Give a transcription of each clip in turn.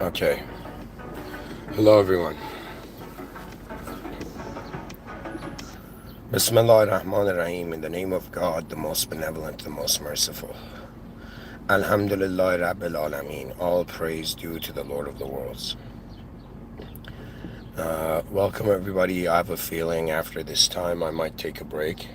Okay. Hello, everyone. Bismillah ar-Rahman ar-Rahim. In the name of God, the most benevolent, the most merciful. Alhamdulillah Rabbil Alameen. All praise due to the Lord of the worlds. Welcome, everybody. I have a feeling after this time I might take a break.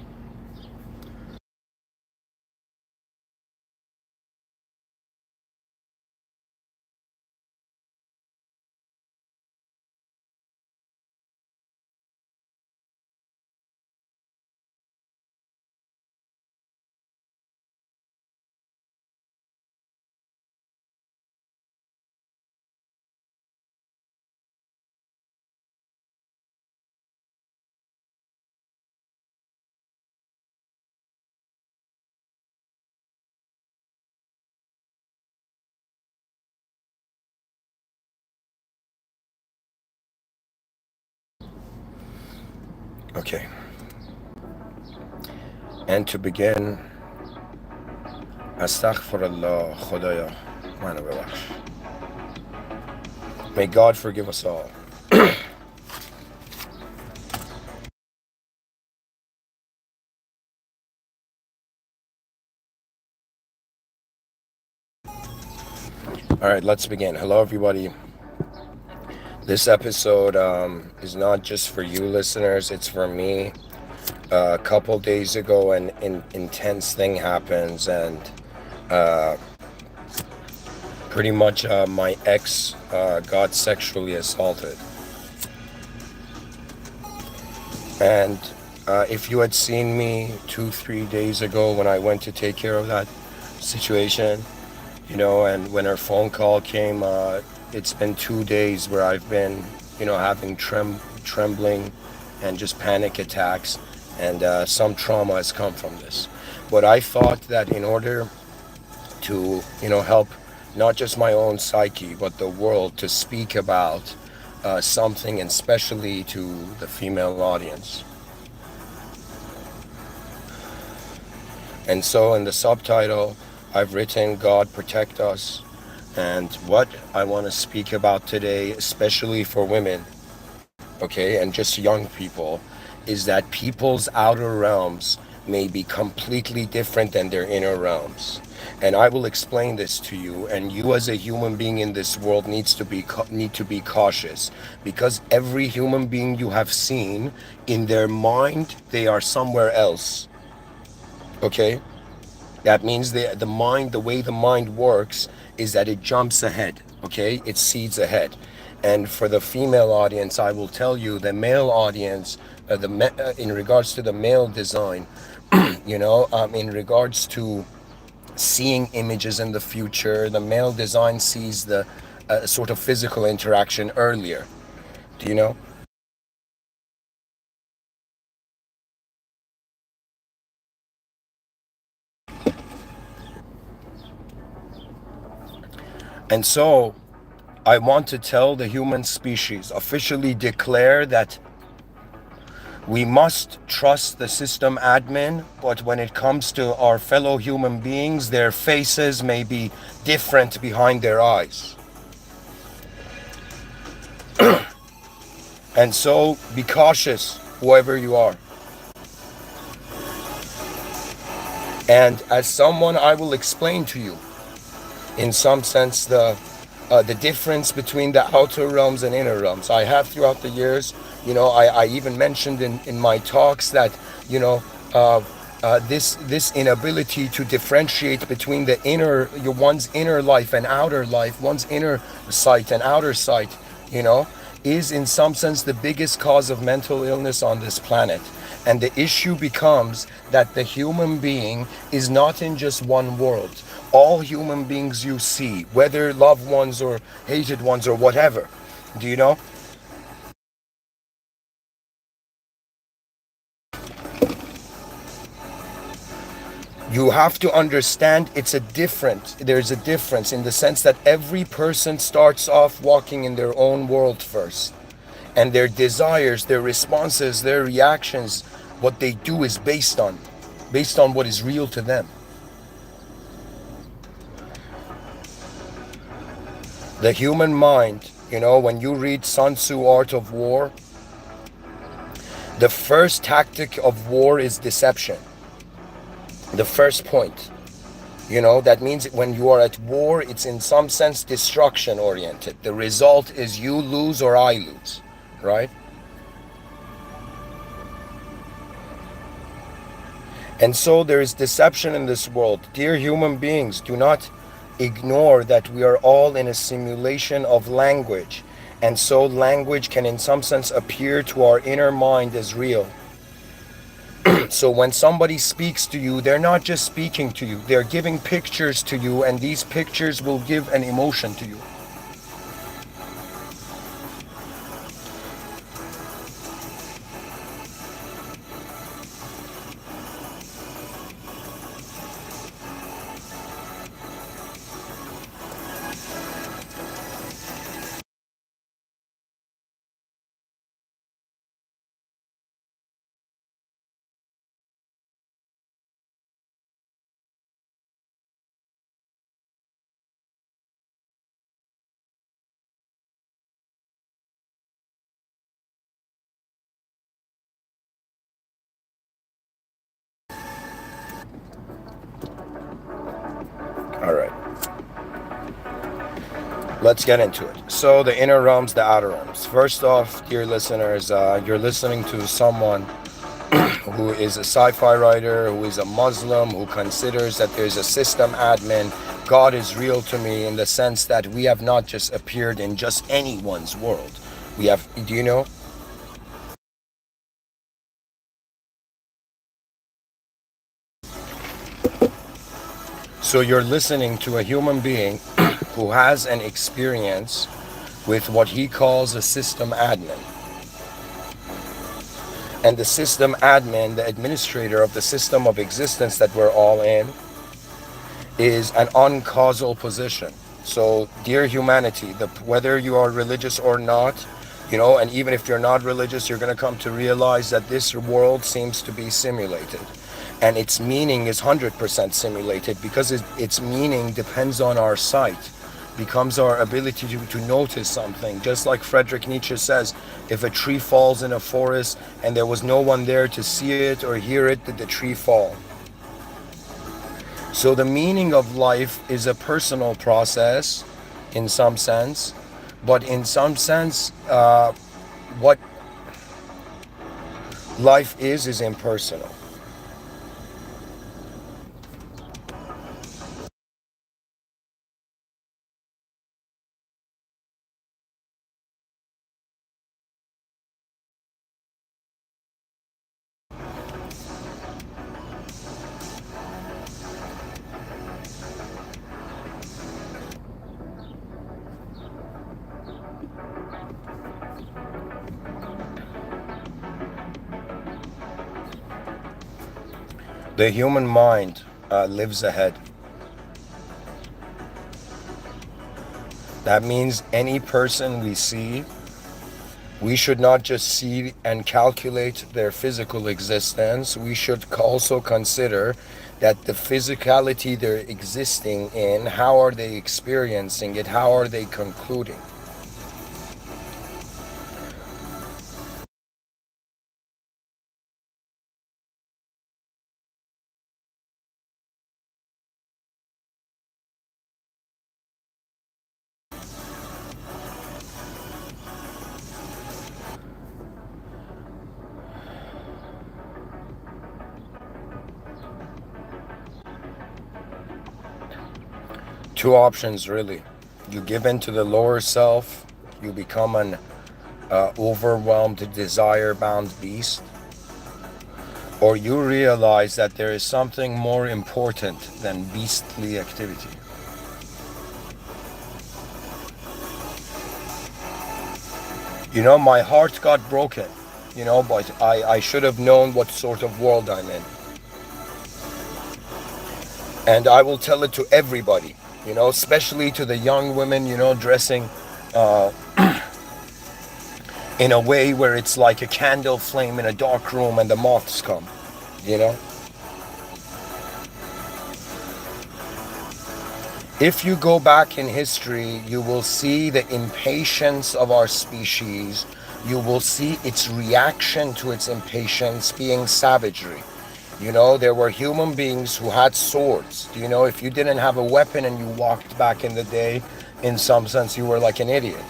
Okay. And to begin, Astaghfirullah, Khudaya, Manu Babash. May God forgive us all. All right, let's begin. Hello, everybody. This episode is not just for you listeners, it's for me. A couple days ago, an intense thing happens, and pretty much my ex got sexually assaulted. And if you had seen me 2-3 days ago when I went to take care of that situation, and when her phone call came, it's been 2 days where I've been, having trembling and just panic attacks, and some trauma has come from this. But I thought that in order to, help not just my own psyche, but the world to speak about something, and especially to the female audience. And so in the subtitle, I've written, God Protect Us. And what I want to speak about today, especially for women, okay, and just young people, is that people's outer realms may be completely different than their inner realms. And I will explain this to you, and you as a human being in this world need to be cautious, because every human being you have seen, in their mind, they are somewhere else. Okay? That means the mind, the way the mind works is that it jumps ahead, okay? It seeds ahead. And for the female audience, I will tell you, the male audience, in regards to the male design, in regards to seeing images in the future, the male design sees the sort of physical interaction earlier. Do you know? And so I want to tell the human species, officially declare that we must trust the system admin, but when it comes to our fellow human beings, their faces may be different behind their eyes. And so be cautious, whoever you are. And as someone, I will explain to you, in some sense, the difference between the outer realms and inner realms. I have throughout the years, I even mentioned in my talks that, this inability to differentiate between one's inner life and outer life, one's inner sight and outer sight, is in some sense the biggest cause of mental illness on this planet. And the issue becomes that the human being is not in just one world. All human beings you see, whether loved ones or hated ones or whatever, do you know? You have to understand there's a difference in the sense that every person starts off walking in their own world first. And their desires, their responses, their reactions, what they do is based on what is real to them. The human mind, when you read Sun Tzu Art of War, the first tactic of war is deception. The first point. That means when you are at war, it's in some sense destruction oriented. The result is you lose or I lose, right? And so there is deception in this world. Dear human beings, do not ignore that we are all in a simulation of language. And so language can in some sense appear to our inner mind as real. So when somebody speaks to you, they're not just speaking to you, they're giving pictures to you, and these pictures will give an emotion to you. All right. Let's get into it. So the inner realms, the outer realms. First off, dear listeners, you're listening to someone who is a sci-fi writer, who is a Muslim, who considers that there's a system admin. God is real to me in the sense that we have not just appeared in just anyone's world. We have, do you know? So you're listening to a human being who has an experience with what he calls a system admin. And the system admin, the administrator of the system of existence that we're all in, is an uncausal position. So, dear humanity, whether you are religious or not, and even if you're not religious, you're going to come to realize that this world seems to be simulated. And its meaning is 100% simulated because its meaning depends on our sight, becomes our ability to notice something. Just like Friedrich Nietzsche says, if a tree falls in a forest and there was no one there to see it or hear it, did the tree fall? So the meaning of life is a personal process in some sense, but in some sense, what life is impersonal. The human mind lives ahead. That means any person we see, we should not just see and calculate their physical existence. We should also consider that the physicality they're existing in, how are they experiencing it? How are they concluding? Two options, really. You give in to the lower self, you become an overwhelmed, desire-bound beast, or you realize that there is something more important than beastly activity. My heart got broken, but I should have known what sort of world I'm in. And I will tell it to everybody, especially to the young women, dressing uh, in a way where it's like a candle flame in a dark room and the moths come, you know? If you go back in history, you will see the impatience of our species. You will see its reaction to its impatience being savagery. You know, there were human beings who had swords. Do you know, if you didn't have a weapon and you walked back in the day, in some sense, you were like an idiot,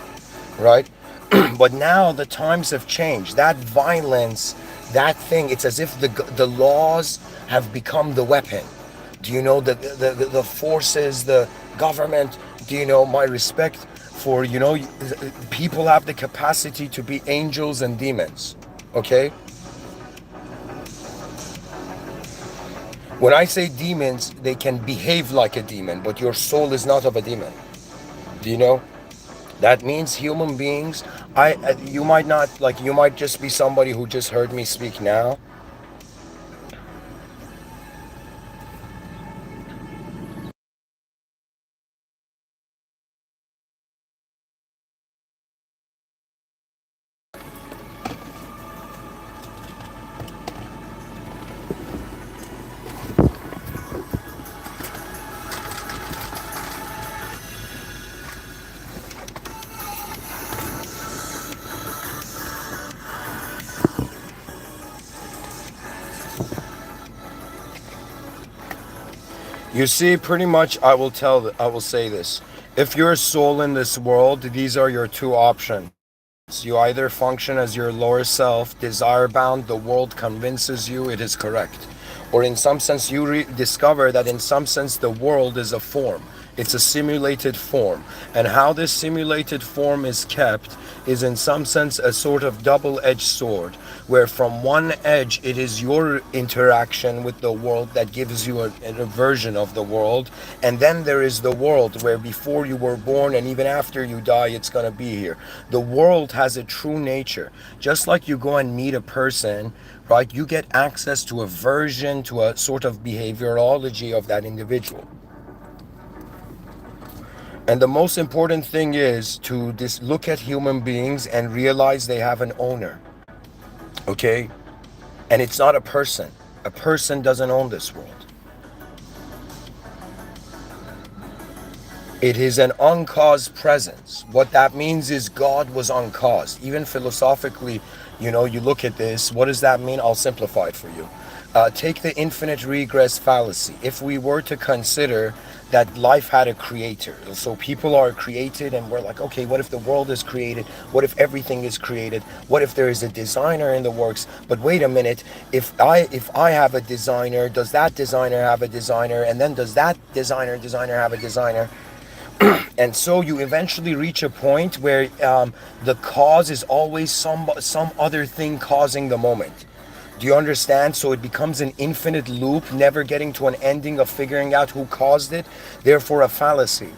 right? But now the times have changed. That violence, that thing, it's as if the laws have become the weapon. Do you know the forces, the government? Do you know my respect for, you know, people have the capacity to be angels and demons. Okay? When I say demons, they can behave like a demon, but your soul is not of a demon. Do you know? That means human beings. You might not like. You might just be somebody who just heard me speak now. You see, pretty much, I will say this: if you're a soul in this world, these are your two options. You either function as your lower self, desire bound, the world convinces you it is correct. Or in some sense, you discover that in some sense the world is a form. It's a simulated form. And how this simulated form is kept is in some sense a sort of double-edged sword, where from one edge it is your interaction with the world that gives you a version of the world, and then there is the world where before you were born and even after you die it's going to be here. The world has a true nature. Just like you go and meet a person, right, you get access to a version, to a sort of behaviorology of that individual. And the most important thing is to look at human beings and realize they have an owner. Okay? And it's not a person. A person doesn't own this world. It is an uncaused presence. What that means is God was uncaused. Even philosophically, you know, you look at this, what does that mean? I'll simplify it for you. Take the infinite regress fallacy. If we were to consider that life had a creator, so people are created and we're like, okay, what if the world is created? What if everything is created? What if there is a designer in the works? But wait a minute, if I have a designer, does that designer have a designer? And then does that designer have a designer? And so you eventually reach a point where the cause is always some other thing causing the moment. Do you understand? So it becomes an infinite loop, never getting to an ending of figuring out who caused it, therefore a fallacy.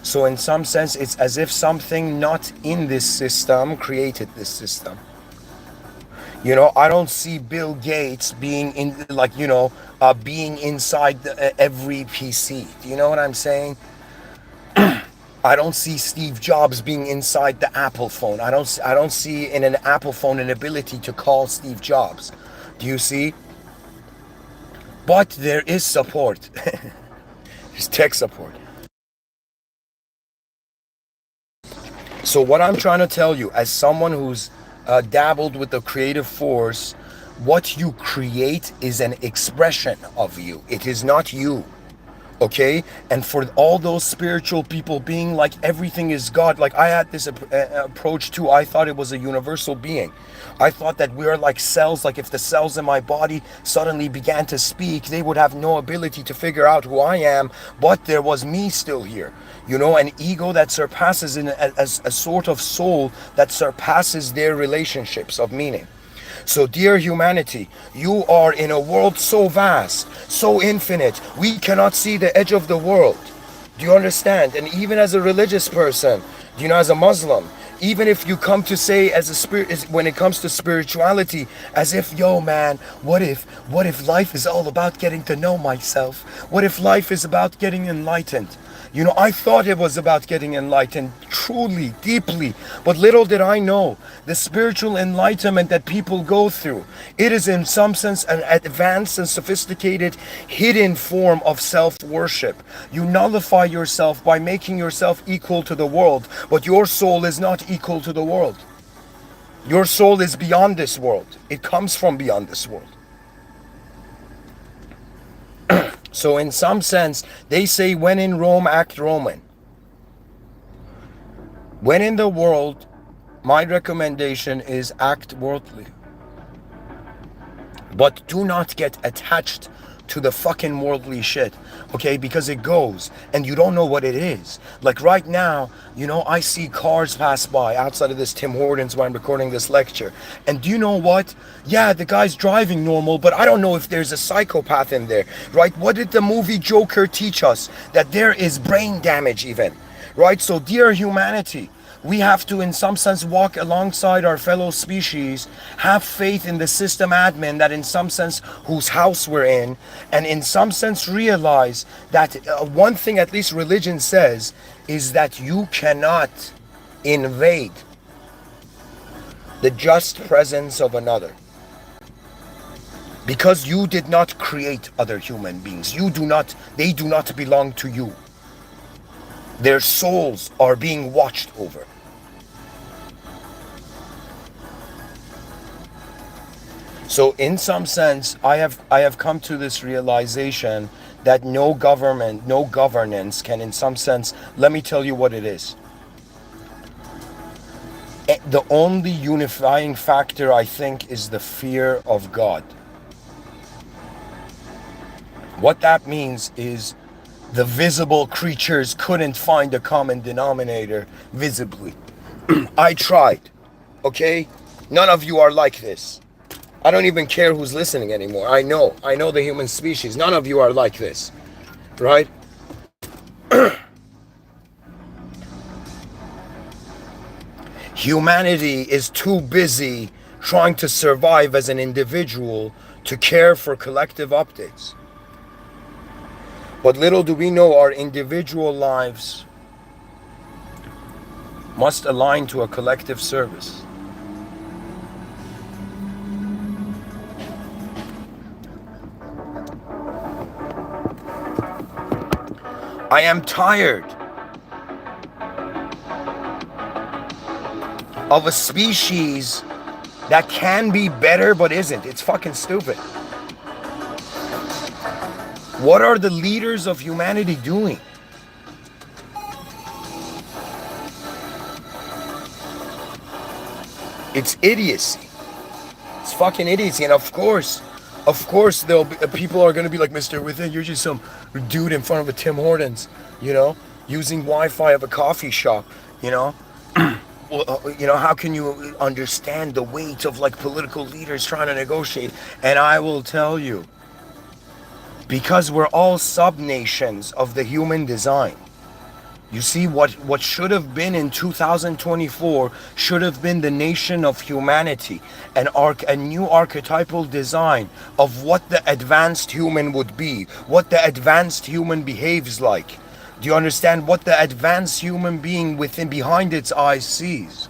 So in some sense, it's as if something not in this system created this system. You know, I don't see Bill Gates being in, like, you know, being inside every PC. Do you know what I'm saying? I don't see Steve Jobs being inside the Apple phone. I don't see in an Apple phone an ability to call Steve Jobs. Do you see? But there is support. There's tech support. So what I'm trying to tell you, as someone who's dabbled with the creative force, what you create is an expression of you. It is not you. Okay? And for all those spiritual people being like everything is God, like I had this approach too. I thought it was a universal being. I thought that we are like cells, like if the cells in my body suddenly began to speak, they would have no ability to figure out who I am, but there was me still here. You know, an ego that surpasses as a sort of soul that surpasses their relationships of meaning. So, dear humanity, you are in a world so vast, so infinite, we cannot see the edge of the world. Do you understand? And even as a religious person, you know, as a Muslim, Even if you come to say as a spirit, when it comes to spirituality, as if, yo man, what if life is all about getting to know myself? What if life is about getting enlightened? You know, I thought it was about getting enlightened, truly, deeply, but little did I know the spiritual enlightenment that people go through. It is in some sense an advanced and sophisticated hidden form of self-worship. You nullify yourself by making yourself equal to the world, but your soul is not equal to the world. Your soul is beyond this world. It comes from beyond this world. So in some sense, they say when in Rome, act Roman. When in the world, my recommendation is act worldly. But do not get attached to the fucking worldly shit, okay? Because it goes and you don't know what it is. Like right now, you know, I see cars pass by outside of this Tim Hortons while I'm recording this lecture. And do you know what? Yeah, the guy's driving normal, but I don't know if there's a psychopath in there, right? What did the movie Joker teach us? That there is brain damage even, right? So dear humanity, we have to, in some sense, walk alongside our fellow species, have faith in the system admin that in some sense, whose house we're in, and in some sense realize that one thing at least religion says is that you cannot invade the just presence of another. Because you did not create other human beings. They do not belong to you. Their souls are being watched over. So in some sense, I have come to this realization that no government, no governance can in some sense, let me tell you what it is. The only unifying factor, I think, is the fear of God. What that means is the visible creatures couldn't find a common denominator visibly. I tried, okay? None of you are like this. I don't even care who's listening anymore. I know the human species. None of you are like this, right? Humanity is too busy trying to survive as an individual to care for collective updates. But little do we know our individual lives must align to a collective service. I am tired of a species that can be better but isn't. It's fucking stupid. What are the leaders of humanity doing? It's idiocy. It's fucking idiocy. And of course, there'll be people are gonna be like, Mr.Within, you're just some dude in front of a Tim Hortons, you know, using Wi-Fi of a coffee shop, you know. Well, you know, how can you understand the weight of like political leaders trying to negotiate? And I will tell you, because we're all sub-nations of the human design. You see, what should have been in 2024 should have been the nation of humanity, a new archetypal design of what the advanced human would be, what the advanced human behaves like. Do you understand what the advanced human being behind its eyes sees?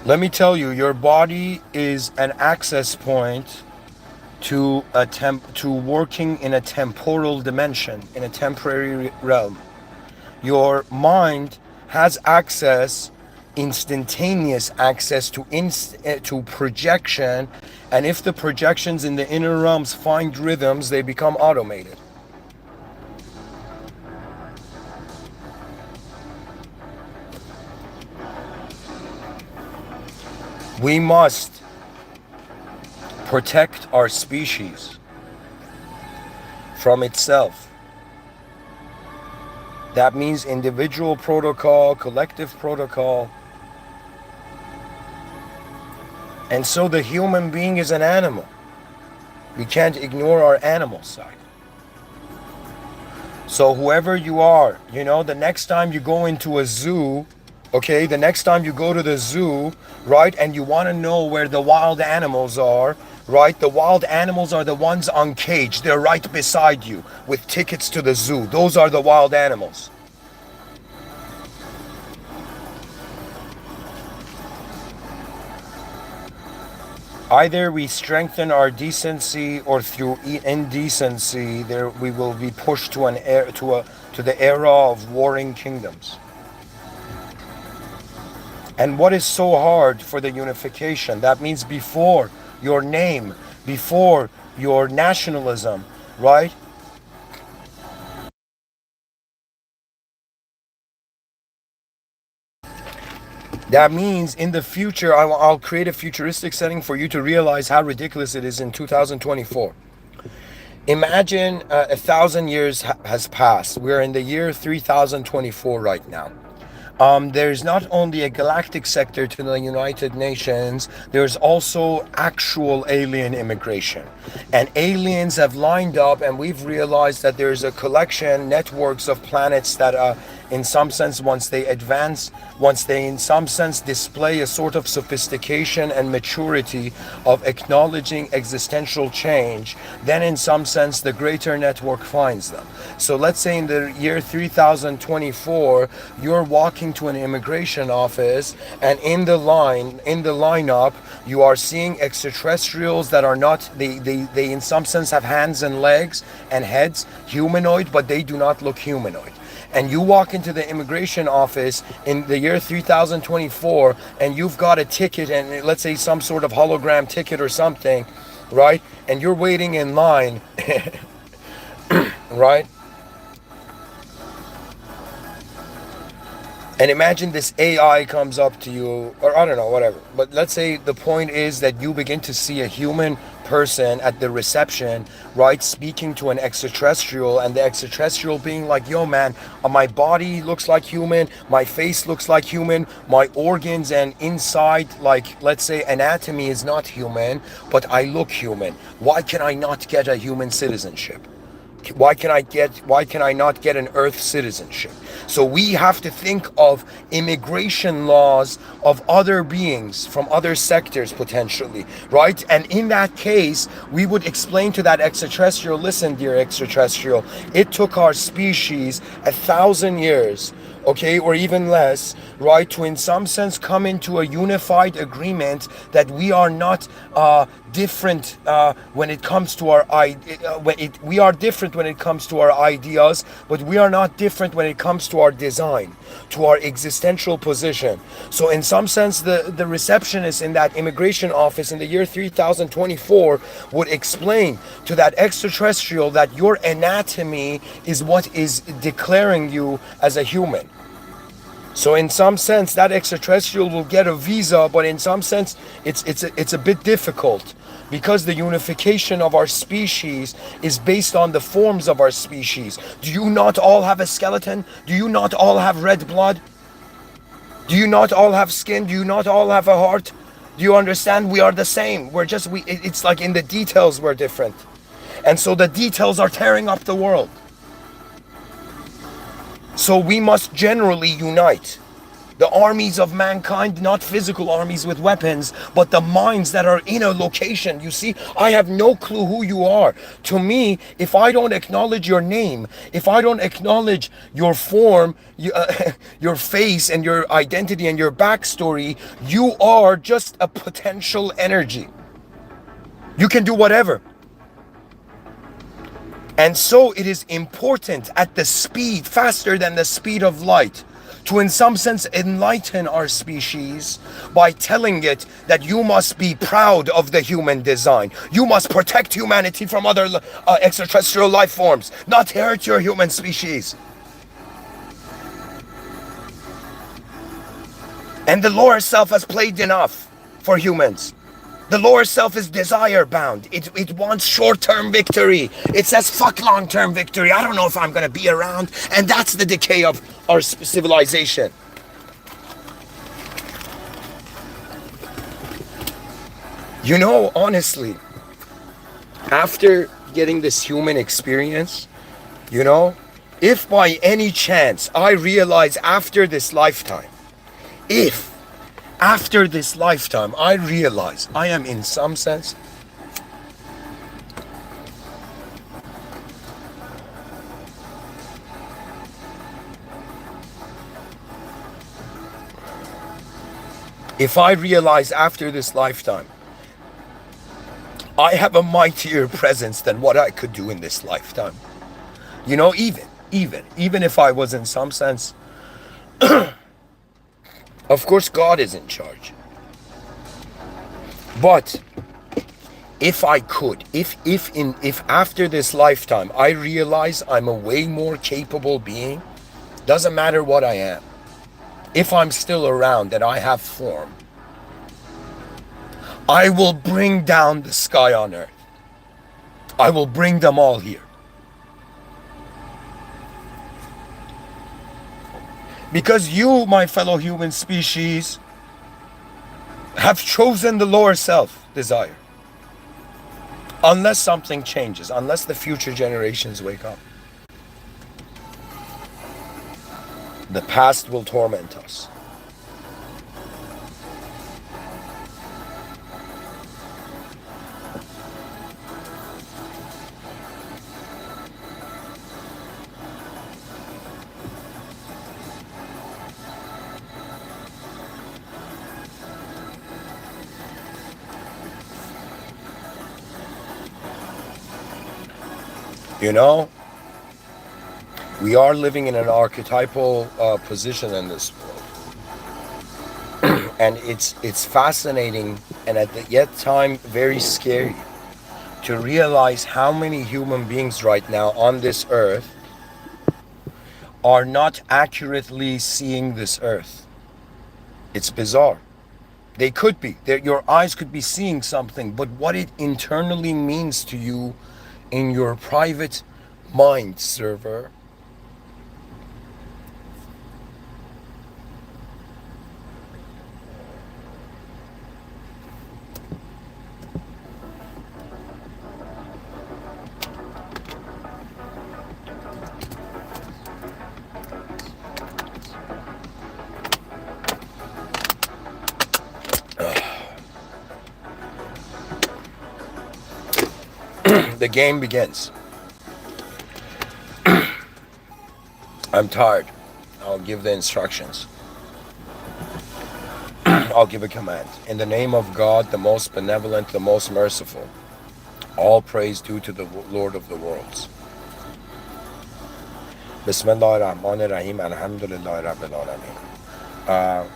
Let me tell you, your body is an access point to working in a temporal dimension, in a temporary realm. Your mind has access, instantaneous access to projection, and if the projections in the inner realms find rhythms, they become automated. We must protect our species from itself. That means individual protocol, collective protocol. And so the human being is an animal. We can't ignore our animal side. So whoever you are, you know, the next time you go into a zoo, okay, the next time you go to the zoo, right, and you want to know where the wild animals are, right, the wild animals are the ones uncaged. They're right beside you with tickets to the zoo. Those are the wild animals. Either we strengthen our decency, or through indecency, there we will be pushed to to the era of warring kingdoms. And what is so hard for the unification? That means before your name, before your nationalism, right? That means in the future, I'll create a futuristic setting for you to realize how ridiculous it is in 2024. Imagine 1,000 years has passed. We're in the year 3024 right now. There's not only a galactic sector to the United Nations, there's also actual alien immigration. And aliens have lined up, and we've realized that there's a collection, networks of planets that, in some sense, once they, in some sense, display a sort of sophistication and maturity of acknowledging existential change, then, in some sense, the greater network finds them. So let's say in the year 3024, you're walking to an immigration office, and in the lineup, you are seeing extraterrestrials that are not, they in some sense have hands and legs and heads, humanoid, but they do not look humanoid. And you walk into the immigration office in the year 3024, and you've got a ticket, and let's say some sort of hologram ticket or something, right? And you're waiting in line, right? And imagine this AI comes up to you, or I don't know, whatever. But let's say the point is that you begin to see a human person at the reception, right, speaking to an extraterrestrial, and the extraterrestrial being like, yo, man, my body looks like human, my face looks like human, my organs and inside, like, let's say, anatomy is not human, but I look human. Why can I not get a human citizenship? Why can I not get an Earth citizenship? So we have to think of immigration laws of other beings from other sectors potentially, right? And in that case, we would explain to that extraterrestrial, listen, dear extraterrestrial, it took our species 1,000 years, okay, or even less, right, to in some sense come into a unified agreement that we are not different when it comes to our we are different when it comes to our ideas, but we are not different when it comes to our design, to our existential position. So in some sense, the receptionist in that immigration office in the year 3024 would explain to that extraterrestrial that your anatomy is what is declaring you as a human. So in some sense, that extraterrestrial will get a visa, but in some sense, it's a bit difficult, because the unification of our species is based on the forms of our species. Do you not all have a skeleton? Do you not all have red blood? Do you not all have skin? Do you not all have a heart? Do you understand? We are the same. It's like in the details we're different. And so the details are tearing up the world. So we must generally unite the armies of mankind, not physical armies with weapons, but the minds that are in a location. You see, I have no clue who you are. To me, if I don't acknowledge your name, if I don't acknowledge your form, your face and your identity and your backstory, you are just a potential energy. You can do whatever. And so it is important at the speed, faster than the speed of light, to in some sense enlighten our species by telling it that you must be proud of the human design. You must protect humanity from other extraterrestrial life forms, not hurt your human species. And the lower self has played enough for humans. The lower self is desire bound. It wants short-term victory. It says, fuck long-term victory. I don't know if I'm going to be around. And that's the decay of our civilization. You know, honestly, after getting this human experience, you know, If by any chance I realize after this lifetime, if after this lifetime I realize I am in some sense if I realize after this lifetime I have a mightier presence than what I could do in this lifetime, you know, even if I was in some sense, of course God is in charge, but if I could, if after this lifetime I realize I'm a way more capable being, doesn't matter what I am, if I'm still around and I have form, I will bring down the sky on earth. I will bring them all here. Because you, my fellow human species, have chosen the lower self desire. Unless something changes, unless the future generations wake up, the past will torment us. You know, we are living in an archetypal position in this world, and it's fascinating and at the yet time very scary to realize how many human beings right now on this earth are not accurately seeing this earth. It's bizarre. They could be. Your eyes could be seeing something, but what it internally means to you in your private mind server, the game begins. I'm tired. I'll give the instructions. I'll give a command. In the name of God, the most benevolent, the most merciful, all praise due to the Lord of the worlds. Bismillah ar-Rahman ar-Rahim, alhamdulillah rabbil alameen.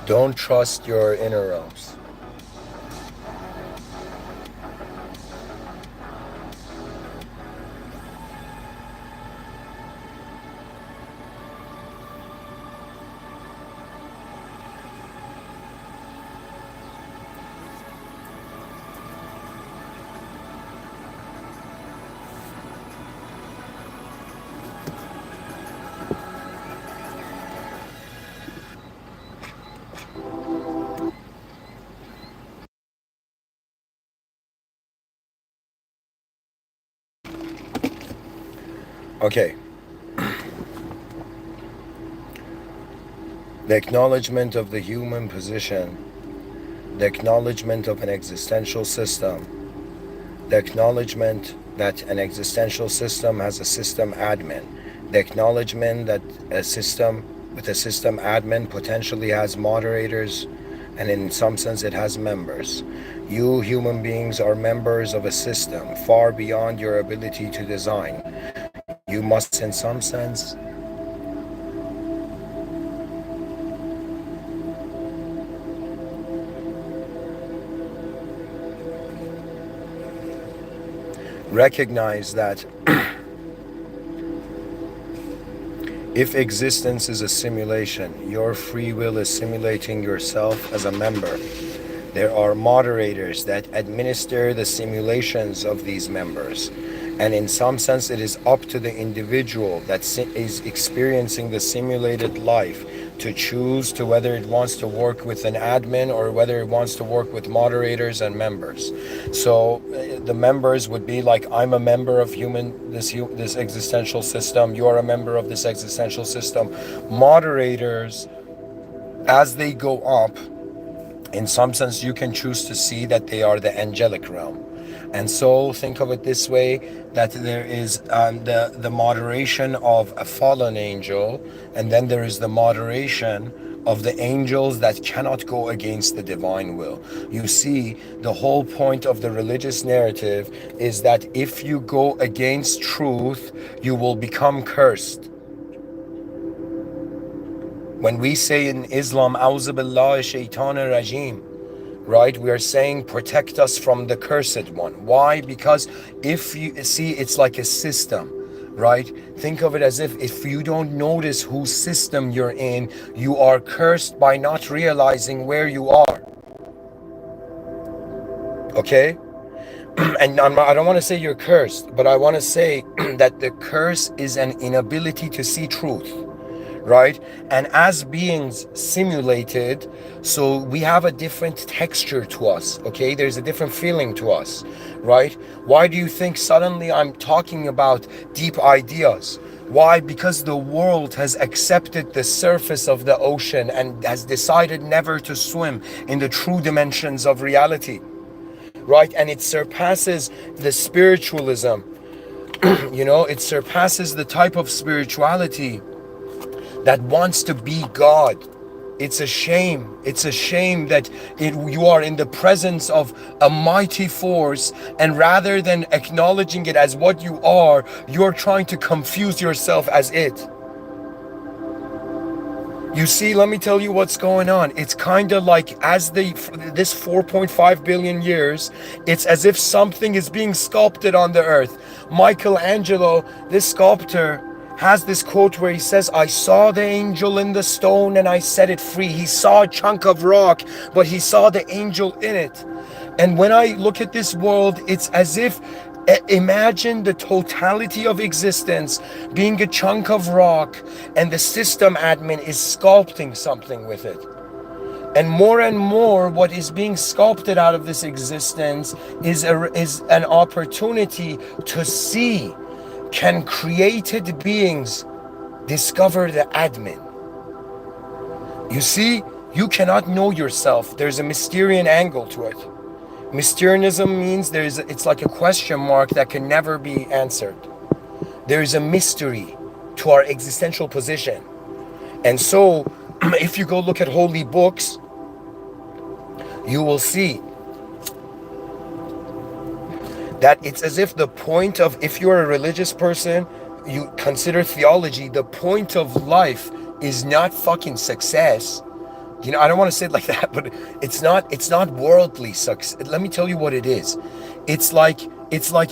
Don't trust your inner realms. Okay. The acknowledgement of the human position, the acknowledgement of an existential system, the acknowledgement that an existential system has a system admin. The acknowledgement that a system with a system admin potentially has moderators, and in some sense it has members. You human beings are members of a system far beyond your ability to design. You must, in some sense, recognize that if existence is a simulation, your free will is simulating yourself as a member. There are moderators that administer the simulations of these members. And in some sense, it is up to the individual that is experiencing the simulated life to choose to whether it wants to work with an admin or whether it wants to work with moderators and members. So the members would be like, I'm a member of this existential system. You are a member of this existential system. Moderators, as they go up, in some sense, you can choose to see that they are the angelic realm. And so think of it this way, that there is the moderation of a fallen angel, and then there is the moderation of the angels that cannot go against the divine will. You see, the whole point of the religious narrative is that if you go against truth, you will become cursed. When we say in Islam, A'udhu billahi shaitanir rajim, right, we are saying protect us from the cursed one. Why? Because if you see, it's like a system, right? Think of it as if you don't notice whose system you're in, you are cursed by not realizing where you are. Okay? And I don't want to say you're cursed, but I want to say that the curse is an inability to see truth. Right? And as beings simulated, so we have a different texture to us, okay? There's a different feeling to us, right? Why do you think suddenly I'm talking about deep ideas? Why? Because the world has accepted the surface of the ocean and has decided never to swim in the true dimensions of reality, right? And it surpasses the spiritualism, it surpasses the type of spirituality that wants to be God. It's a shame. It's a shame that you are in the presence of a mighty force, and rather than acknowledging it as what you are, you're trying to confuse yourself as it. You see, let me tell you what's going on. It's kind of like this 4.5 billion years, it's as if something is being sculpted on the earth. Michelangelo, this sculptor, has this quote where he says, I saw the angel in the stone and I set it free. He saw a chunk of rock, but he saw the angel in it. And when I look at this world, it's as if, imagine the totality of existence being a chunk of rock, and the system admin is sculpting something with it. And more, what is being sculpted out of this existence is an opportunity to see, can created beings discover the admin? You see, you cannot know yourself. There's a Mysterian angle to it. Mysterianism means it's like a question mark that can never be answered. There is a mystery to our existential position. And so, if you go look at holy books, you will see that it's as if the point of, if you're a religious person, you consider theology, the point of life is not fucking success. I don't want to say it like that, but it's not worldly success. Let me tell you what it is. It's like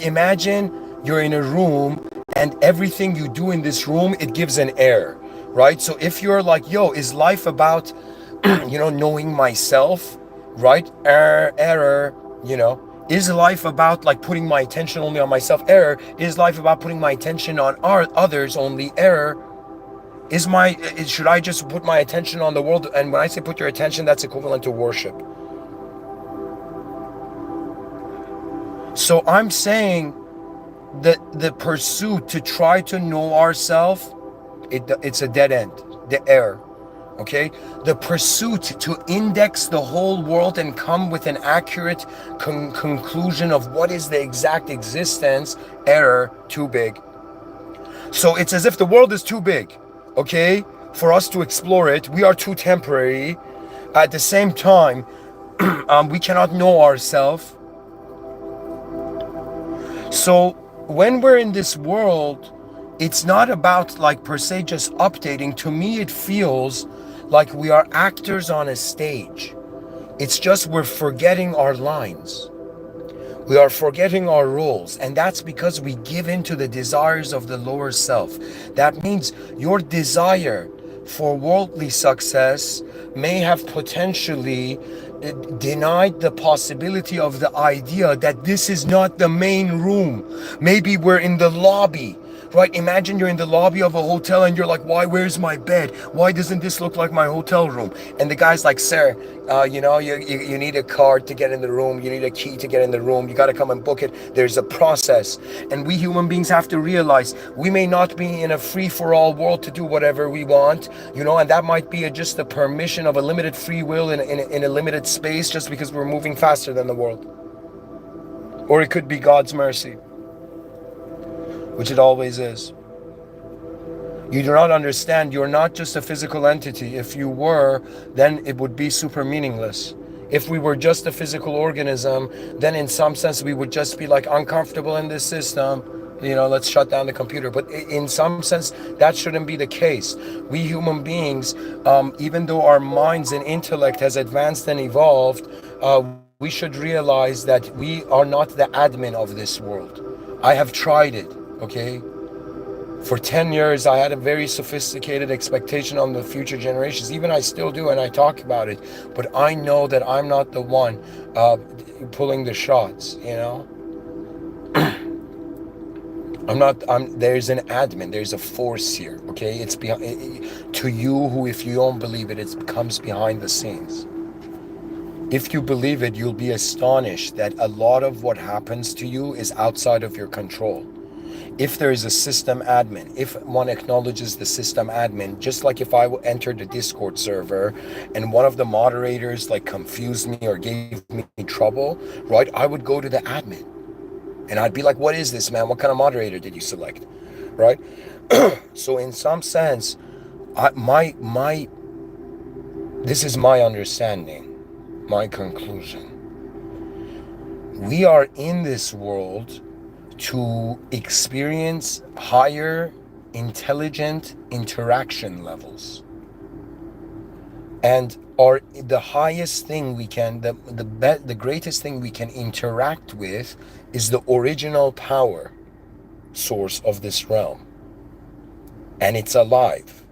imagine you're in a room and everything you do in this room, it gives an air, right? So if you're like, yo, is life about, knowing myself, right? Error, Is life about like putting my attention only on myself? Error. Is life about putting my attention on others only? Error. Should I just put my attention on the world? And when I say put your attention, that's equivalent to worship. So I'm saying that the pursuit to try to know ourselves, it's a dead end, the error. Okay, the pursuit to index the whole world and come with an accurate conclusion of what is the exact existence, error, too big. So it's as if the world is too big, okay, for us to explore it. We are too temporary. At the same time, we cannot know ourselves. So when we're in this world, it's not about like per se just updating. To me, it feels like we are actors on a stage. It's just we're forgetting our lines. We are forgetting our roles, and that's because we give in to the desires of the lower self. That means your desire for worldly success may have potentially denied the possibility of the idea that this is not the main room. Maybe we're in the lobby. Right? Imagine you're in the lobby of a hotel and you're like, why, where's my bed? Why doesn't this look like my hotel room? And the guy's like, sir, you need a card to get in the room. You need a key to get in the room. You got to come and book it. There's a process. And we human beings have to realize we may not be in a free-for-all world to do whatever we want, and that might be just the permission of a limited free will in a limited space just because we're moving faster than the world. Or it could be God's mercy, which it always is. You do not understand, you're not just a physical entity. If you were, then it would be super meaningless. If we were just a physical organism, then in some sense we would just be like uncomfortable in this system. Let's shut down the computer. But in some sense, that shouldn't be the case. We human beings, even though our minds and intellect has advanced and evolved, we should realize that we are not the admin of this world. I have tried it, okay? For 10 years, I had a very sophisticated expectation on the future generations. Even I still do, and I talk about it. But I know that I'm not the one pulling the shots, there's an admin, there's a force here, okay? It's behind, to you who, if you don't believe it, it comes behind the scenes. If you believe it, you'll be astonished that a lot of what happens to you is outside of your control. If there is a system admin, if one acknowledges the system admin, just like if I entered the Discord server and one of the moderators like confused me or gave me trouble, right, I would go to the admin and I'd be like, what is this, man? What kind of moderator did you select, right? So in some sense, this is my understanding, my conclusion. We are in this world to experience higher intelligent interaction levels, and the highest thing we can, the greatest thing we can interact with is the original power source of this realm, and it's alive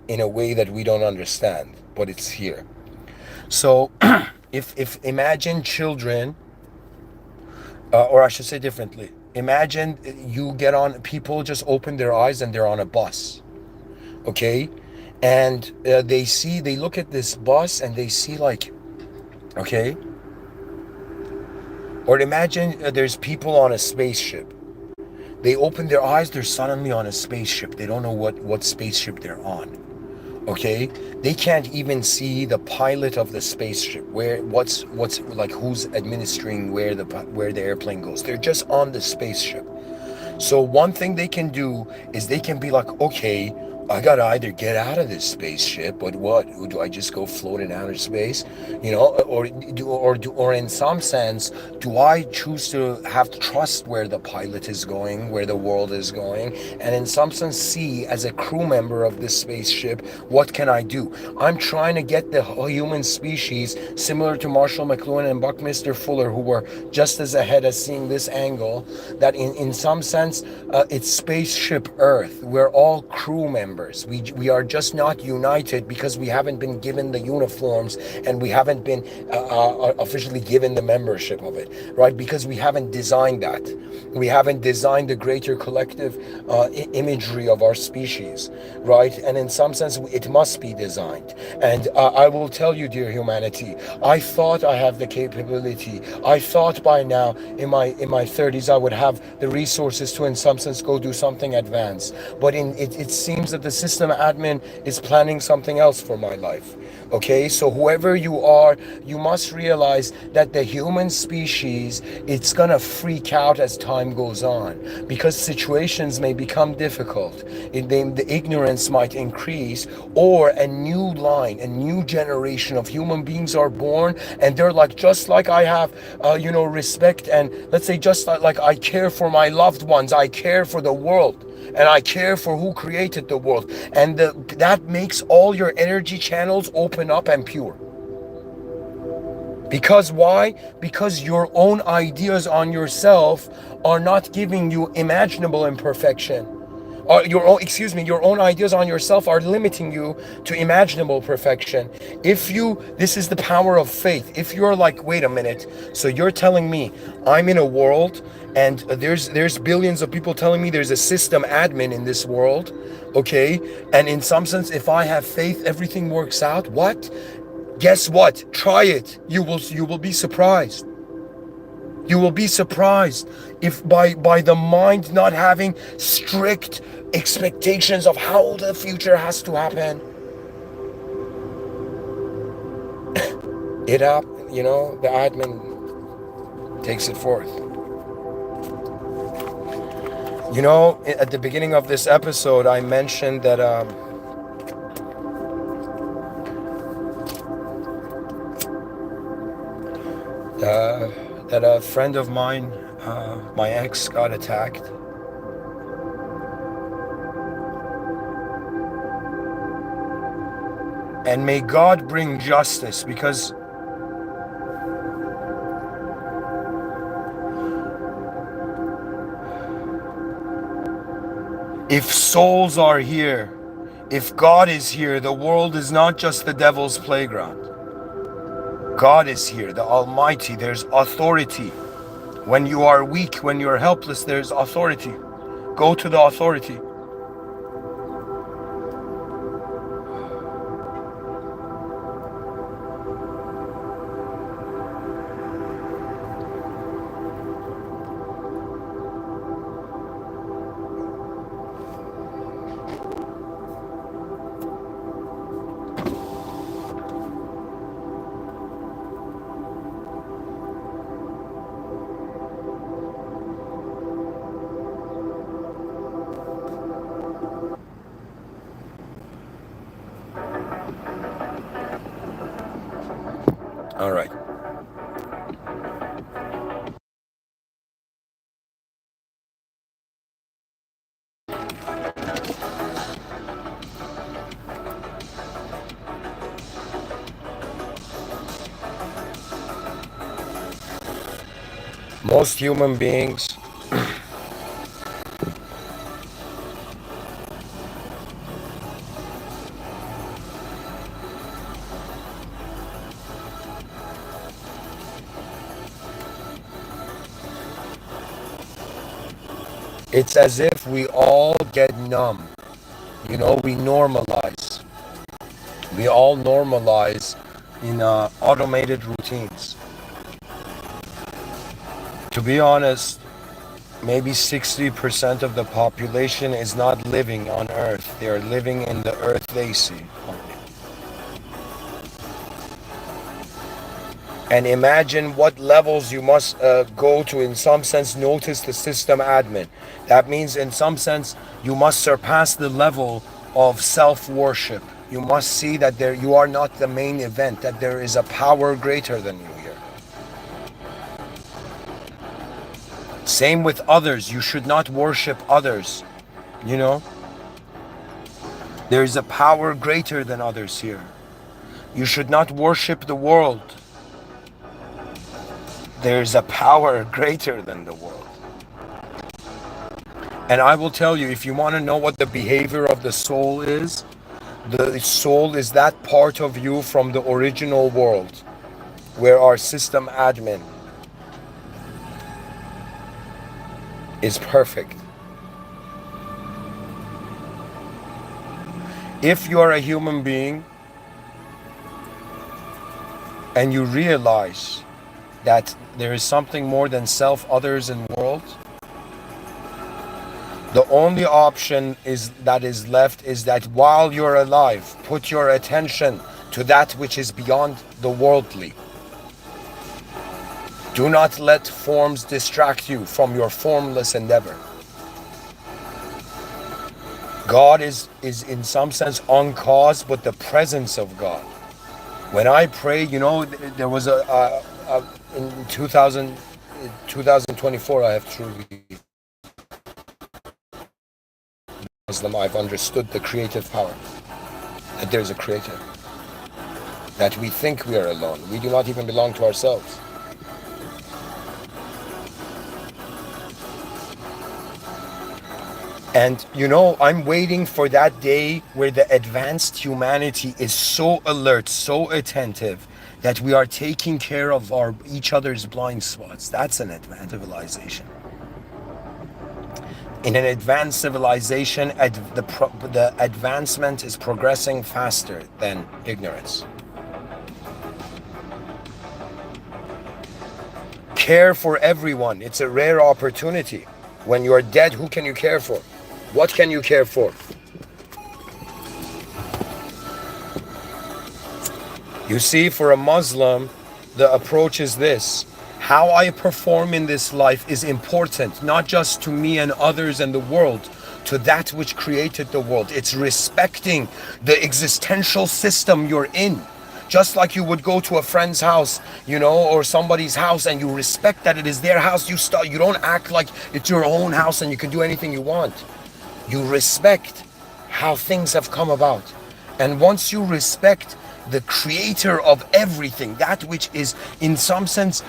in a way that we don't understand, but it's here. So if imagine children, or I should say differently, imagine you get on, people just open their eyes and they're on a bus, okay? And they look at this bus and they see like, okay? Or imagine there's people on a spaceship. They open their eyes, they're suddenly on a spaceship. They don't know what spaceship they're on, okay? They can't even see the pilot of the spaceship, what's like, who's administering where the airplane goes. They're just on the spaceship. So one thing they can do is they can be like, okay, I gotta either get out of this spaceship, but what do I just go float in outer space, or in some sense, do I choose to have trust where the pilot is going, where the world is going, and in some sense see as a crew member of this spaceship, what can I do? I'm trying to get the human species, similar to Marshall McLuhan and Buckminster Fuller, who were just as ahead as seeing this angle, that in some sense, it's spaceship Earth. We're all crew members. We are just not united because we haven't been given the uniforms and we haven't been officially given the membership of it, right? Because we haven't designed that. We haven't designed the greater collective imagery of our species, right? And in some sense, it must be designed. And I will tell you, dear humanity, I thought I have the capability. I thought by now, in my 30s, I would have the resources to, in some sense, go do something advanced. But it seems that the system admin is planning something else for my life. Okay, so whoever you are, you must realize that the human species, it's gonna freak out as time goes on, because situations may become difficult. The ignorance might increase, or a new line, a new generation of human beings are born, and they're like, just like I have, respect, and let's say just like I care for my loved ones, I care for the world, and I care for who created the world. And that makes all your energy channels open up and pure. Because why? Because your own ideas on yourself are not giving you imaginable imperfection. Your own ideas on yourself are limiting you to imaginable perfection. This is the power of faith. If you're like, wait a minute, so you're telling me I'm in a world and there's billions of people telling me there's a system admin in this world, okay? And in some sense, if I have faith, everything works out. What? Guess what? Try it. You will be surprised. You will be surprised if by the mind not having strict expectations of how the future has to happen, the admin takes it forth. At the beginning of this episode, I mentioned that that a friend of mine, my ex, got attacked. And may God bring justice, because if souls are here, if God is here, the world is not just the devil's playground. God is here, the Almighty. There's authority. When you are weak, when you're helpless, there's authority. Go to the authority. All right. Most human beings it's as if we all get numb. We normalize. We all normalize in automated routines. To be honest, maybe 60% of the population is not living on Earth. They are living in the Earth they see. And imagine what levels you must go to, in some sense, notice the system admin. That means, in some sense, you must surpass the level of self-worship. You must see that you are not the main event, that there is a power greater than you here. Same with others. You should not worship others. There is a power greater than others here. You should not worship the world. There's a power greater than the world. And I will tell you, if you want to know what the behavior of the soul is that part of you from the original world, where our system admin is perfect. If you are a human being and you realize that there is something more than self, others, and world, The only option is that is left is that while you're alive, put your attention to that which is beyond the worldly. Do not let forms distract you from your formless endeavor. God is in some sense uncaused, but the presence of God. When I pray, you know, there was in 2024, I have truly Muslim, I've understood the creative power, that there's a creator, that we think we are alone. We do not even belong to ourselves. And you know, I'm waiting for that day where the advanced humanity is so alert, so attentive, that we are taking care of each other's blind spots. That's an advanced civilization. In an advanced civilization, the advancement is progressing faster than ignorance. Care for everyone. It's a rare opportunity. When you're dead, who can you care for? What can you care for? You see, for a Muslim, the approach is this. How I perform in this life is important, not just to me and others and the world, to that which created the world. It's respecting the existential system you're in. Just like you would go to a friend's house, you know, or somebody's house, and you respect that it is their house. You don't act like it's your own house and you can do anything you want. You respect how things have come about. And once you respect the creator of everything, that which is in some sense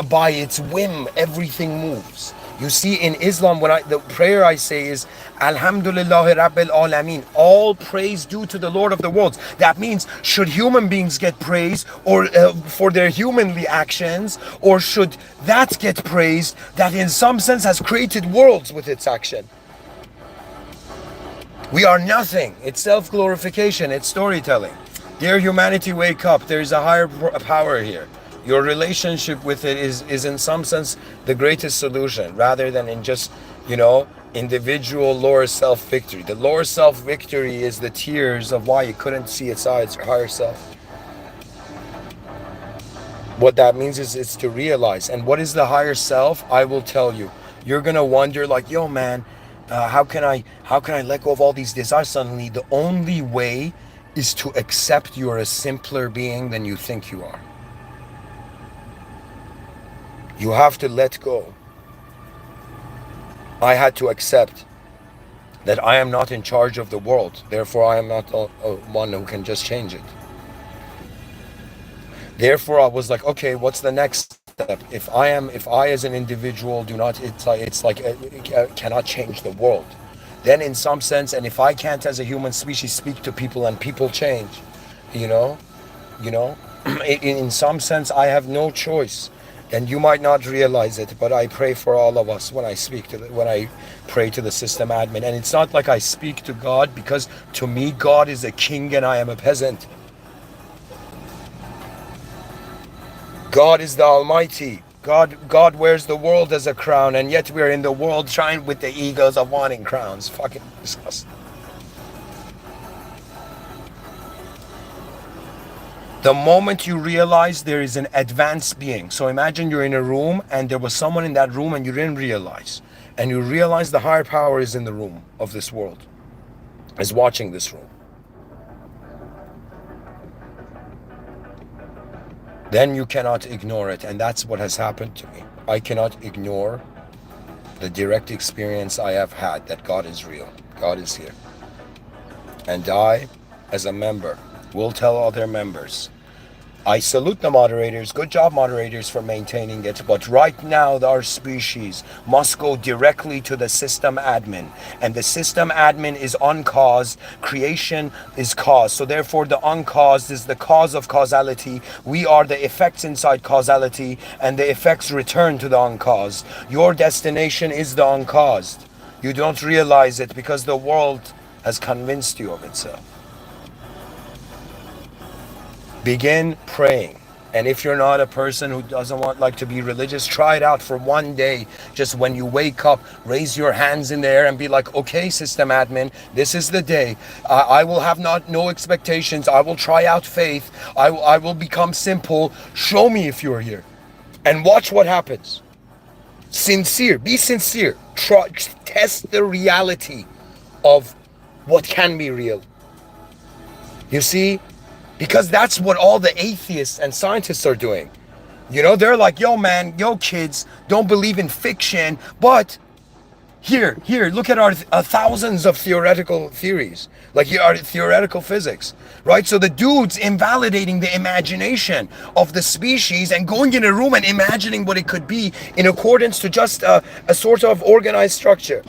by its whim, everything moves. You see, in Islam, the prayer I say is Alhamdulillah Rabbil Alameen, all praise due to the Lord of the worlds. That means, should human beings get praise or for their humanly actions, or should that get praised that in some sense has created worlds with its action? We are nothing. It's self-glorification. It's storytelling. Dear humanity, wake up. There's a higher power here. Your relationship with it is in some sense the greatest solution, rather than in just, you know, individual lower self victory. The lower self victory is the tears of why you couldn't see its higher self. What that means is it's to realize. And what is the higher self? I will tell you. You're gonna wonder like, yo man, how can I let go of all these desires suddenly? The only way is to accept you're a simpler being than you think you are. You have to let go. I had to accept that I am not in charge of the world. Therefore, I am not one who can just change it. Therefore, I was like, okay, what's the next step? If I as an individual do not, cannot change the world, then in some sense, and if I can't as a human species speak to people and people change, you know, in some sense, I have no choice. And you might not realize it, but I pray for all of us when I pray to the system admin. And it's not like I speak to God, because to me, God is a king and I am a peasant. God is the Almighty. God wears the world as a crown, and yet we're in the world trying with the egos of wanting crowns. Fucking disgusting. The moment you realize there is an advanced being. So imagine you're in a room and there was someone in that room and you didn't realize. And you realize the higher power is in the room of this world, is watching this room. Then you cannot ignore it. And that's what has happened to me. I cannot ignore the direct experience I have had that God is real. God is here. And I, as a member, will tell other members, I salute the moderators. Good job, moderators, for maintaining it. But right now, our species must go directly to the system admin. And the system admin is uncaused. Creation is caused. So therefore, the uncaused is the cause of causality. We are the effects inside causality. And the effects return to the uncaused. Your destination is the uncaused. You don't realize it because the world has convinced you of itself. Begin praying And if you're not a person who doesn't want like to be religious, try it out for one day. Just when you wake up, raise your hands in the air and be like, okay, system admin, this is the day. I will have no expectations. I will try out faith. I will become simple. Show me if you're here. And watch what happens. Sincere. Be sincere. Try, test the reality of what can be real. You see? Because that's what all the atheists and scientists are doing. You know, they're like, yo man, yo kids, don't believe in fiction, but here, look at our thousands of theoretical theories, like our theoretical physics, right? So the dude's invalidating the imagination of the species and going in a room and imagining what it could be in accordance to just a sort of organized structure.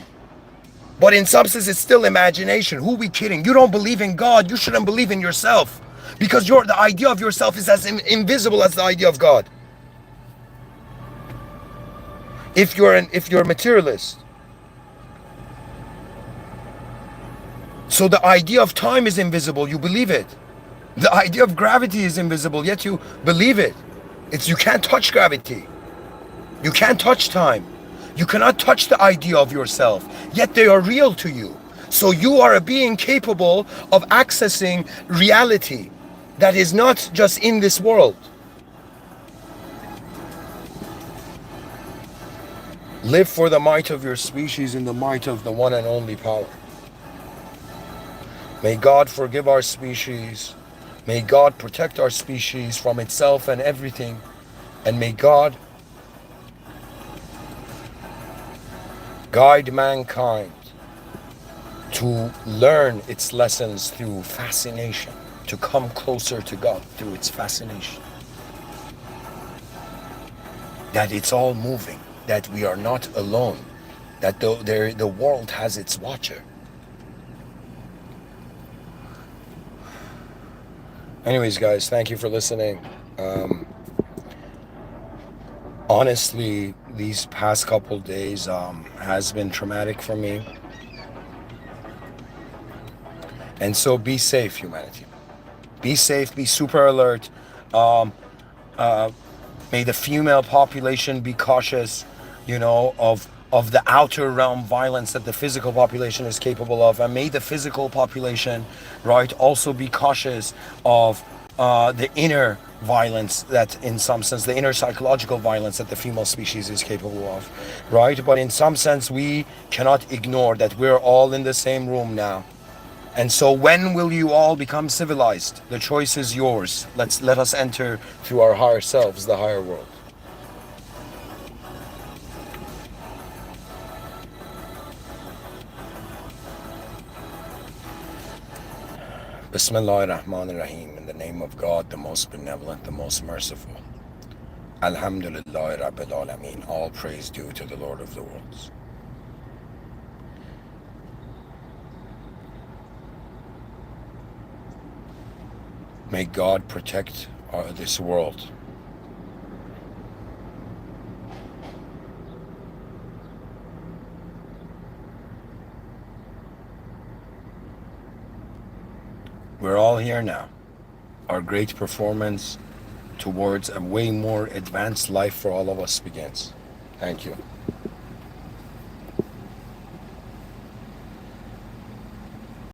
But in substance, it's still imagination. Who are we kidding? You don't believe in God, you shouldn't believe in yourself. Because the idea of yourself is as invisible as the idea of God. If you're a materialist. So the idea of time is invisible, you believe it. The idea of gravity is invisible, yet you believe it. You can't touch gravity. You can't touch time. You cannot touch the idea of yourself, yet they are real to you. So you are a being capable of accessing reality that is not just in this world. Live for the might of your species in the might of the one and only power. May God forgive our species. May God protect our species from itself and everything. And may God guide mankind to learn its lessons through fascination, to come closer to God through its fascination. That it's all moving, that we are not alone, that the world has its watcher. Anyways, guys, thank you for listening. Honestly, these past couple days has been traumatic for me. And so be safe, humanity. Be safe, be super alert. May the female population be cautious, of the outer realm violence that the physical population is capable of. And may the physical population, right, also be cautious of the inner violence that, in some sense, the inner psychological violence that the female species is capable of, right? But in some sense, we cannot ignore that we're all in the same room now. And so when will you all become civilized? The choice is yours. Let us enter through our higher selves, the higher world. Bismillah ar-Rahman ar-Rahim. In the name of God, the most benevolent, the most merciful. Alhamdulillah Rabbil Alameen. All praise due to the Lord of the worlds. May God protect this world. We're all here now. Our great performance towards a way more advanced life for all of us begins. Thank you.